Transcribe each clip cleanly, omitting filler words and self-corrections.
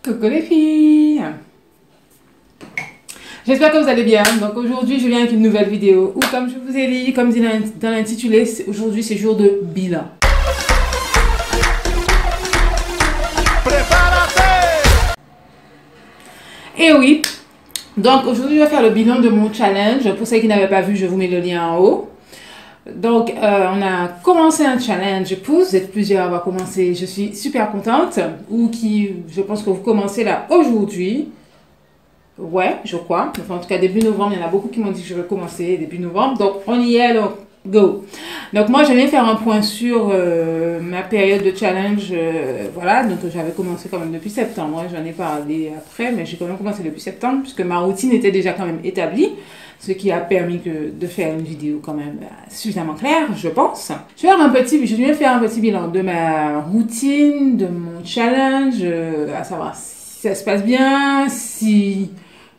Coucou les filles, j'espère que vous allez bien. Donc aujourd'hui je viens avec une nouvelle vidéo où, comme je vous ai dit, comme dit dans l'intitulé, aujourd'hui c'est jour de bilan. Et oui, donc aujourd'hui je vais faire le bilan de mon challenge. Pour ceux qui n'avaient pas vu, je vous mets le lien en haut. Donc, on a commencé un challenge pouce. Vous êtes plusieurs à avoir commencé. Je suis super contente. Ou qui, je pense que vous commencez là aujourd'hui. Ouais, je crois. Enfin, en tout cas, début novembre, il y en a beaucoup qui m'ont dit que je vais commencer début novembre. Donc, on y est, donc, go. Donc, moi, je viens faire un point sur ma période de challenge. Voilà, donc j'avais commencé quand même depuis septembre. J'en ai parlé après, mais j'ai quand même commencé depuis septembre puisque ma routine était déjà quand même établie. Ce qui a permis de faire une vidéo quand même suffisamment claire, je pense. Je viens faire un petit bilan de ma routine, de mon challenge, à savoir si ça se passe bien, si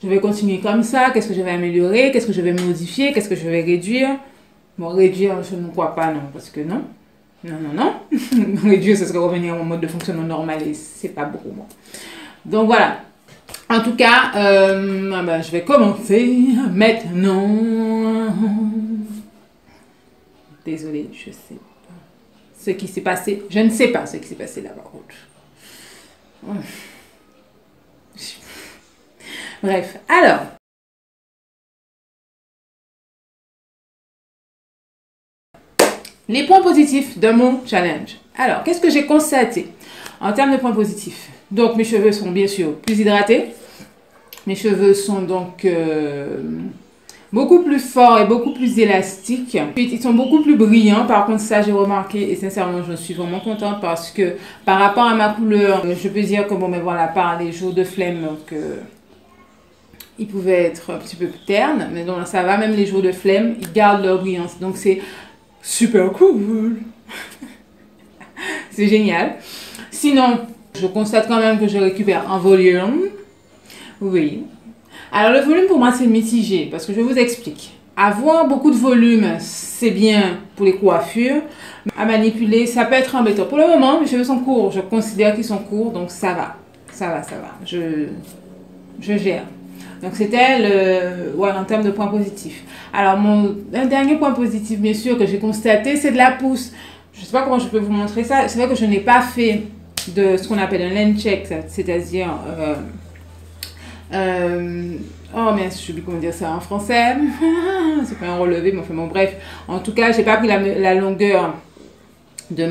je vais continuer comme ça, qu'est-ce que je vais améliorer, qu'est-ce que je vais modifier, qu'est-ce que je vais réduire. Bon, réduire, je ne crois pas, non, parce que non. Non. Réduire, ce serait revenir à mon mode de fonctionnement normal et c'est pas beaucoup, moi. Donc voilà. En tout cas, je vais commencer maintenant. Désolée, je sais pas ce qui s'est passé. Je ne sais pas ce qui s'est passé là, par contre. Bref, alors. Les points positifs de mon challenge. Alors, qu'est-ce que j'ai constaté en termes de points positifs? Donc, mes cheveux sont bien sûr plus hydratés. Mes cheveux sont donc beaucoup plus forts et beaucoup plus élastiques. Ils sont beaucoup plus brillants. Par contre, ça, j'ai remarqué et sincèrement, je suis vraiment contente parce que par rapport à ma couleur, je peux dire que bon, mais voilà, par les jours de flemme, donc ils pouvaient être un petit peu plus ternes. Mais donc, ça va, même les jours de flemme, ils gardent leur brillance. Donc, c'est super cool. C'est génial. Sinon, je constate quand même que je récupère en volume. Oui. Alors, le volume, pour moi, c'est mitigé. Parce que je vous explique. Avoir beaucoup de volume, c'est bien pour les coiffures. À manipuler, ça peut être embêtant. Pour le moment, mes cheveux sont courts. Je considère qu'ils sont courts. Donc, ça va. Ça va. Je gère. Donc, c'était en termes de points positifs. Alors, un dernier point positif, bien sûr, que j'ai constaté, c'est de la pousse. Je ne sais pas comment je peux vous montrer ça. C'est vrai que je n'ai pas fait de ce qu'on appelle un lens check, c'est-à-dire... oh mais je sais plus comment dire ça en français. C'est pas un relevé, mais enfin bon, bref. En tout cas, j'ai pas pris la longueur de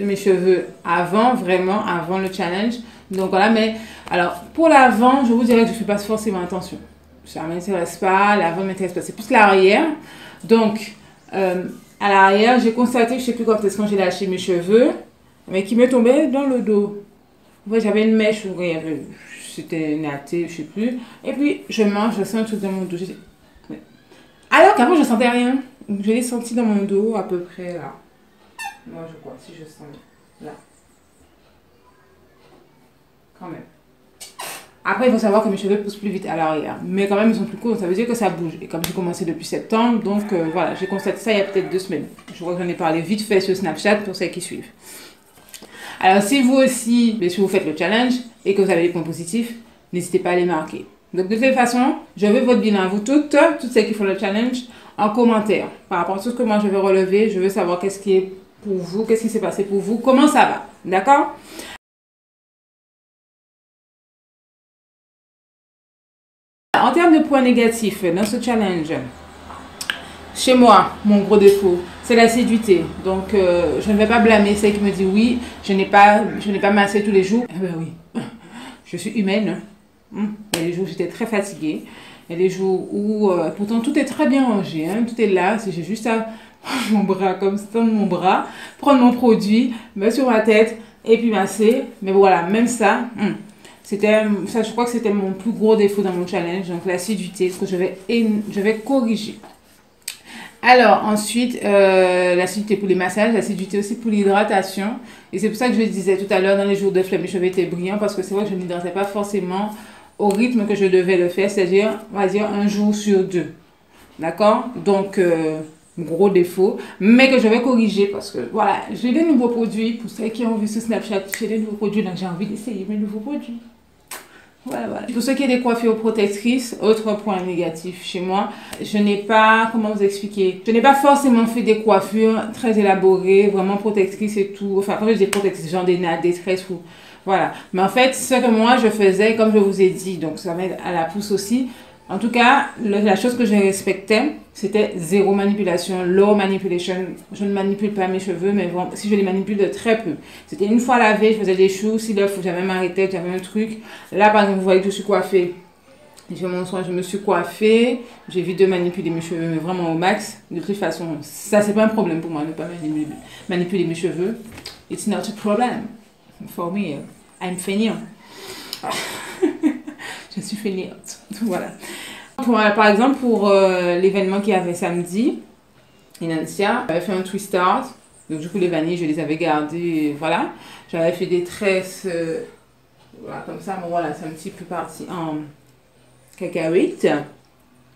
mes cheveux avant le challenge. Donc voilà, mais alors pour l'avant, je vous dirais que je fais pas forcément attention. Ça m'intéresse pas, l'avant m'intéresse pas, c'est plus l'arrière. Donc à l'arrière, j'ai constaté, je sais plus quand j'ai lâché mes cheveux, mais qui me tombaient dans le dos. Ouais, j'avais une mèche où c'était natté, je sais plus. Et puis je mange, je sens un truc dans mon dos. Alors qu'avant je sentais rien. Je l'ai senti dans mon dos à peu près là. Moi je crois, si je sens là. Quand même. Après, il faut savoir que mes cheveux poussent plus vite à l'arrière. Mais quand même, ils sont plus courts, ça veut dire que ça bouge. Et comme j'ai commencé depuis septembre, donc voilà, j'ai constaté ça il y a peut-être 2 semaines. Je crois que j'en ai parlé vite fait sur Snapchat pour ceux qui suivent. Alors, si vous aussi, si vous faites le challenge et que vous avez des points positifs, n'hésitez pas à les marquer. Donc, de toute façon, je veux votre bilan, vous toutes celles qui font le challenge, en commentaire. Par rapport à tout ce que moi je veux relever, je veux savoir qu'est-ce qui est pour vous, qu'est-ce qui s'est passé pour vous, comment ça va. D'accord? En termes de points négatifs dans ce challenge, chez moi, mon gros défaut, c'est l'assiduité. Donc, je ne vais pas blâmer celle qui me dit oui, je n'ai pas massé tous les jours. Eh ben oui, je suis humaine. Il y a des jours où j'étais très fatiguée. Il y a des jours où, pourtant, tout est très bien rangé. Hein, tout est là. J'ai juste à prendre mon bras, comme ça, mon bras, prendre mon produit, mettre sur ma tête et puis masser. Mais voilà, même ça... je crois que c'était mon plus gros défaut dans mon challenge, donc l'assiduité, ce que je vais corriger. Alors ensuite, l'assiduité pour les massages, l'assiduité aussi pour l'hydratation. Et c'est pour ça que je disais tout à l'heure, dans les jours de flemme, mes cheveux étaient brillants parce que c'est vrai que je n'hydratais pas forcément au rythme que je devais le faire, c'est-à-dire, on va dire, 1 jour sur 2. D'accord? Donc, gros défaut, mais que je vais corriger parce que voilà, j'ai des nouveaux produits. Pour ceux qui ont vu ce Snapchat, j'ai des nouveaux produits, donc j'ai envie d'essayer mes nouveaux produits. Voilà, voilà. Pour ceux qui ont des coiffures protectrices, autre point négatif chez moi, je n'ai pas, comment vous expliquer, je n'ai pas forcément fait des coiffures très élaborées, vraiment protectrices et tout. Enfin, quand je dis protectrices, genre des nattes, des tresses ou voilà. Mais en fait, ce que moi je faisais, comme je vous ai dit, donc ça m'aide à la pousse aussi. En tout cas, la chose que je respectais, c'était zéro manipulation, low manipulation. Je ne manipule pas mes cheveux, mais bon, si je les manipule de très peu. C'était une fois lavé, je faisais des choux, si là, j'avais m'arrêter, j'avais un truc. Là, par exemple, vous voyez que je suis coiffée. J'ai mon soin, je me suis coiffée, j'évite de manipuler mes cheveux, mais vraiment au max. De toute façon, ça, c'est pas un problème pour moi, de ne pas manipuler mes cheveux. It's not a problem. For me, I'm fainéant. Je suis fainéante. Voilà. Par exemple, pour l'événement qu'il y avait samedi, Inancia, j'avais fait un twist art. Donc, du coup, les vanilles, je les avais gardées. Voilà. J'avais fait des tresses. Voilà, comme ça. Bon, voilà, c'est un petit peu parti en cacahuète,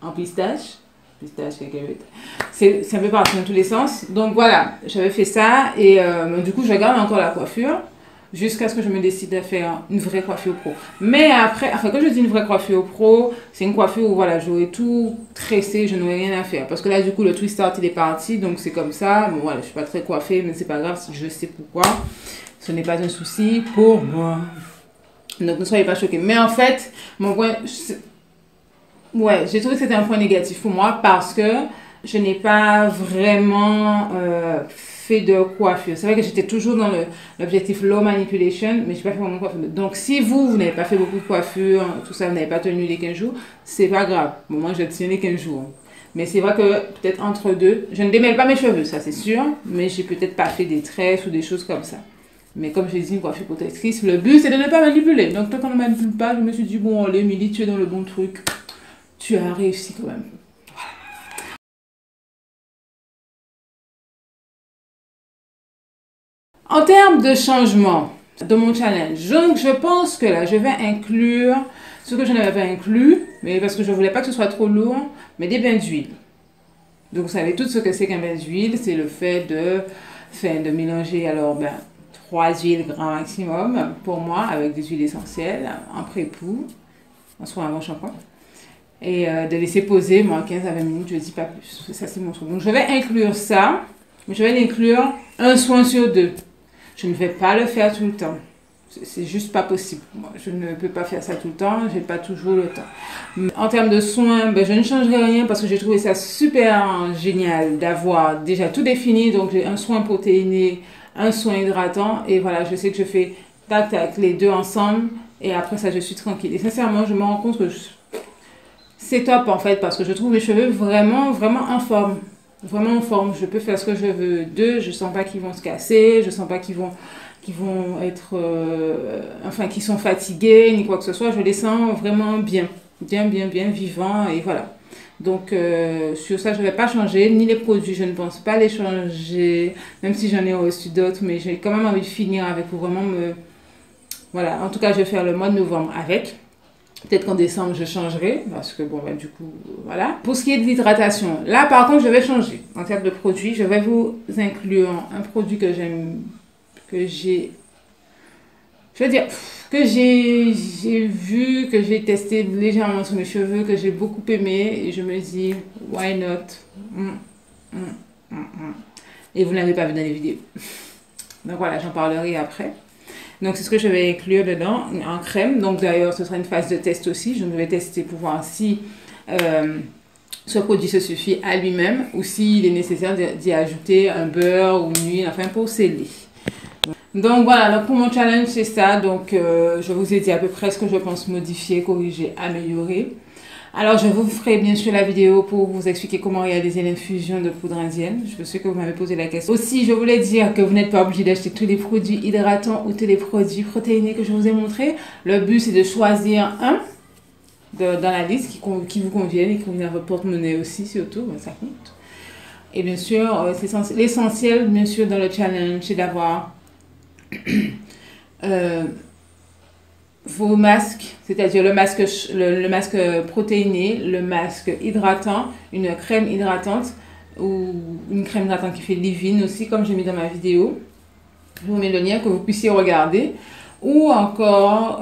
en pistache. Pistache, cacahuète. C'est un peu parti dans tous les sens. Donc, voilà. J'avais fait ça. Et du coup, je garde encore la coiffure. Jusqu'à ce que je me décide à faire une vraie coiffure pro. Mais après, enfin, quand je dis une vraie coiffure pro, c'est une coiffure où voilà, j'aurais tout tressé, je n'aurais rien à faire. Parce que là, du coup, le twist art, il est parti, donc c'est comme ça. Bon, voilà, je suis pas très coiffée, mais c'est pas grave, je sais pourquoi. Ce n'est pas un souci pour moi. Donc, ne soyez pas choqués. Mais en fait, mon point... Ouais, j'ai trouvé que c'était un point négatif pour moi parce que je n'ai pas vraiment... de coiffure. C'est vrai que j'étais toujours dans l'objectif low manipulation, mais je n'ai pas fait vraiment de coiffure. Donc, si vous n'avez pas fait beaucoup de coiffure, tout ça, vous n'avez pas tenu les 15 jours, c'est pas grave. Bon, moi, je tiens les 15 jours. Mais c'est vrai que peut-être entre deux, je ne démêle pas mes cheveux, ça c'est sûr, mais j'ai peut-être pas fait des tresses ou des choses comme ça. Mais comme je l'ai dit, une coiffure protectrice, le but c'est de ne pas manipuler. Donc, tant qu'on ne manipule pas, je me suis dit, bon, allez, Milly, tu es dans le bon truc. Tu as réussi quand même. En termes de changement de mon challenge, donc je pense que là, je vais inclure ce que je n'avais pas inclus, mais parce que je ne voulais pas que ce soit trop lourd, mais des bains d'huile. Donc, vous savez tout ce que c'est qu'un bain d'huile, c'est le fait de mélanger alors 3 huiles grand maximum pour moi avec des huiles essentielles en pré-pou, en soit avant shampoing. Et de laisser poser, moi, 15 à 20 minutes, je ne dis pas plus. Ça, c'est mon truc. Donc, je vais inclure ça, mais je vais l'inclure un soin sur deux. Je ne vais pas le faire tout le temps. C'est juste pas possible. Moi, je ne peux pas faire ça tout le temps. J'ai pas toujours le temps. En termes de soins, je ne changerai rien parce que j'ai trouvé ça super génial d'avoir déjà tout défini. Donc, j'ai un soin protéiné, un soin hydratant. Et voilà, je sais que je fais tac, tac, les deux ensemble. Et après ça, je suis tranquille. Et sincèrement, je me rends compte que c'est top en fait parce que je trouve mes cheveux vraiment, vraiment en forme. Vraiment en forme, je peux faire ce que je veux d'eux, je sens pas qu'ils vont se casser, je sens pas qu'ils vont être, enfin qu'ils sont fatigués ni quoi que ce soit, je les sens vraiment bien, bien vivants et voilà. Donc sur ça je vais pas changer, ni les produits, je ne pense pas les changer, même si j'en ai reçu d'autres, mais j'ai quand même envie de finir avec pour vraiment me, voilà, en tout cas je vais faire le mois de novembre avec. Peut-être qu'en décembre, je changerai, parce que bon, du coup, voilà. Pour ce qui est de l'hydratation, là, par contre, je vais changer. En termes de produits, je vais vous inclure un produit que j'aime, que j'ai vu, que j'ai testé légèrement sur mes cheveux, que j'ai beaucoup aimé, et je me dis, why not? Et vous n'avez pas vu dans les vidéos. Donc voilà, j'en parlerai après. Donc, c'est ce que je vais inclure dedans, en crème. Donc, d'ailleurs, ce sera une phase de test aussi. Je vais tester pour voir si ce produit se suffit à lui-même ou s'il est nécessaire d'y ajouter un beurre ou une huile, enfin, pour sceller. Donc, voilà. Donc, pour mon challenge, c'est ça. Donc, je vous ai dit à peu près ce que je pense modifier, corriger, améliorer. Alors, je vous ferai bien sûr la vidéo pour vous expliquer comment réaliser l'infusion de poudre indienne. Je sais que vous m'avez posé la question. Aussi, je voulais dire que vous n'êtes pas obligé d'acheter tous les produits hydratants ou tous les produits protéinés que je vous ai montrés. Le but, c'est de choisir un dans la liste qui vous convienne et qui convienne à votre porte-monnaie aussi, surtout. Ça compte. Et bien sûr, l'essentiel, bien sûr, dans le challenge, c'est d'avoir vos masques, c'est-à-dire le masque protéiné, le masque hydratant, une crème hydratante, ou une crème hydratante qui fait leave-in aussi, comme j'ai mis dans ma vidéo. Je vous mets le lien que vous puissiez regarder. Ou encore,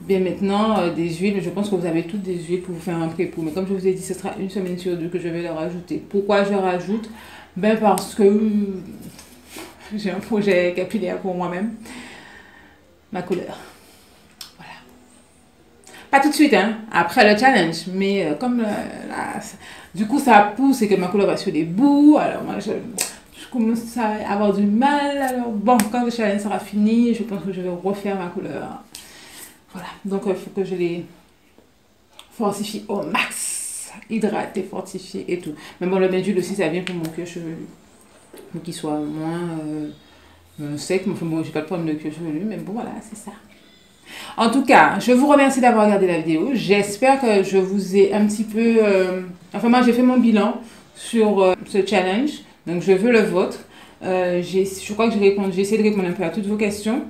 bien maintenant, des huiles. Je pense que vous avez toutes des huiles pour vous faire un pré-pou. Mais comme je vous ai dit, ce sera une semaine sur deux que je vais le rajouter. Pourquoi je rajoute? Ben parce que j'ai un projet capillaire pour moi-même. Ma couleur. Voilà. Pas tout de suite, hein, après le challenge. Mais comme du coup ça pousse et que ma couleur va sur des bouts. Alors moi, je commence à avoir du mal. Alors bon, quand le challenge sera fini, je pense que je vais refaire ma couleur. Voilà. Donc il faut que je les fortifie au max. Hydrater, fortifier et tout. Mais bon, le bain d'huile aussi, ça vient pour mon cuir chevelu. Pour qu'il soit moins sec. Enfin bon, j'ai pas de problème de cuir chevelu, mais bon, voilà, c'est ça. En tout cas, je vous remercie d'avoir regardé la vidéo. J'espère que je vous ai un petit peu... Enfin, moi, j'ai fait mon bilan sur ce challenge. Donc, je veux le vôtre. Je crois que j'ai essayé de répondre un peu à toutes vos questions.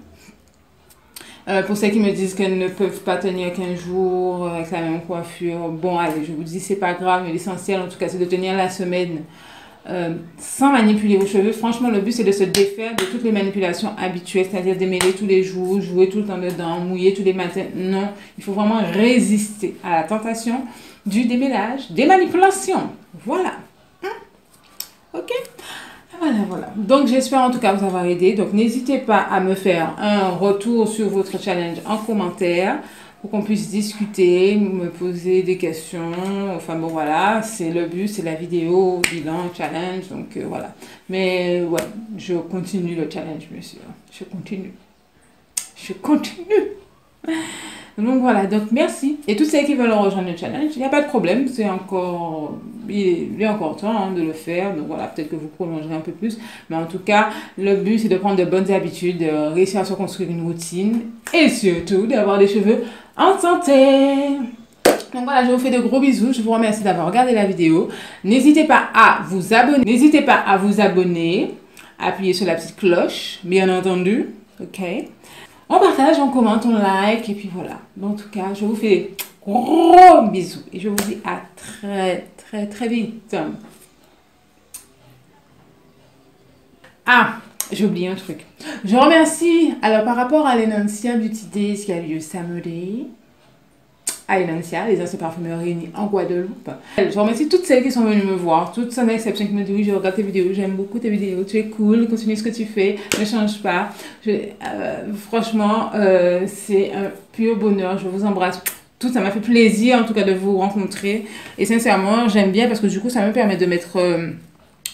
Pour celles qui me disent qu'elles ne peuvent pas tenir 15 jours avec la même coiffure, bon, allez, je vous dis, c'est pas grave. Mais l'essentiel, en tout cas, c'est de tenir la semaine sans manipuler vos cheveux. Franchement, le but, c'est de se défaire de toutes les manipulations habituelles, c'est-à-dire démêler tous les jours, jouer tout le temps dedans, mouiller tous les matins. Non, il faut vraiment résister à la tentation du démêlage, des manipulations. Voilà. Ok? Voilà. Donc, j'espère en tout cas vous avoir aidé. Donc, n'hésitez pas à me faire un retour sur votre challenge en commentaire pour qu'on puisse discuter, me poser des questions. Enfin, bon, voilà, c'est le but, c'est la vidéo, bilan, challenge. Donc, voilà. Mais, ouais, je continue le challenge, monsieur. Je continue. Donc voilà, donc merci. Et tous ceux qui veulent rejoindre le challenge, il n'y a pas de problème, il est encore temps hein, de le faire. Donc voilà, peut-être que vous prolongerez un peu plus. Mais en tout cas, le but c'est de prendre de bonnes habitudes, de réussir à se construire une routine et surtout d'avoir des cheveux en santé. Donc voilà, je vous fais de gros bisous. Je vous remercie d'avoir regardé la vidéo. N'hésitez pas à vous abonner. Appuyez sur la petite cloche, bien entendu. Ok. On partage, on commente, on like et puis voilà. En tout cas, je vous fais gros bisous et je vous dis à très vite. Ah, j'ai oublié un truc. Je remercie, alors par rapport à l'Enancia Beauty Days qui a lieu samedi, à Enancia, les Anciens Parfumeurs réunis en Guadeloupe. Je remercie toutes celles qui sont venues me voir, toutes sans exception qui me disent oui, je regarde tes vidéos, j'aime beaucoup tes vidéos, tu es cool, continue ce que tu fais, ne change pas. Franchement, c'est un pur bonheur, je vous embrasse. Tout ça m'a fait plaisir en tout cas de vous rencontrer et sincèrement j'aime bien parce que du coup ça me permet de mettre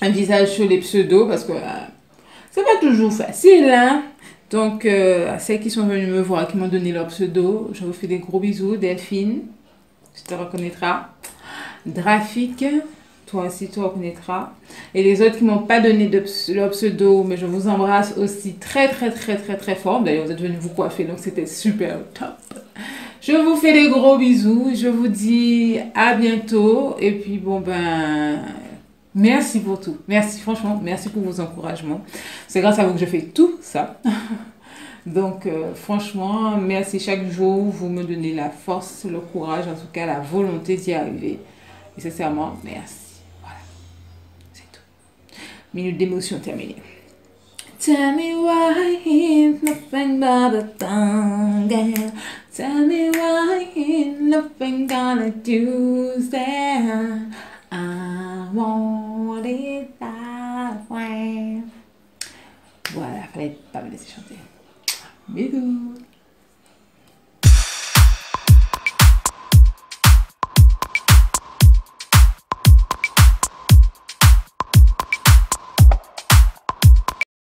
un visage sur les pseudos parce que c'est pas toujours facile hein. Donc, à celles qui sont venues me voir, qui m'ont donné leur pseudo, je vous fais des gros bisous. Delphine, tu te reconnaîtras. Drafik, toi aussi tu reconnaîtras. Et les autres qui m'ont pas donné leur pseudo, mais je vous embrasse aussi très fort. D'ailleurs, vous êtes venus vous coiffer, donc c'était super top. Je vous fais des gros bisous. Je vous dis à bientôt. Et puis, bon, ben... Merci pour tout. Merci, franchement, merci pour vos encouragements. C'est grâce à vous que je fais tout ça. Donc, franchement, merci chaque jour. Vous me donnez la force, le courage, en tout cas la volonté d'y arriver. Et sincèrement, merci. Voilà, c'est tout. Minute d'émotion terminée. Tell me why it's nothing but a tongue. Tell me why it's nothing gonna do that. I want it that way. Voilà, fallait pas me laisser chanter. Bisous.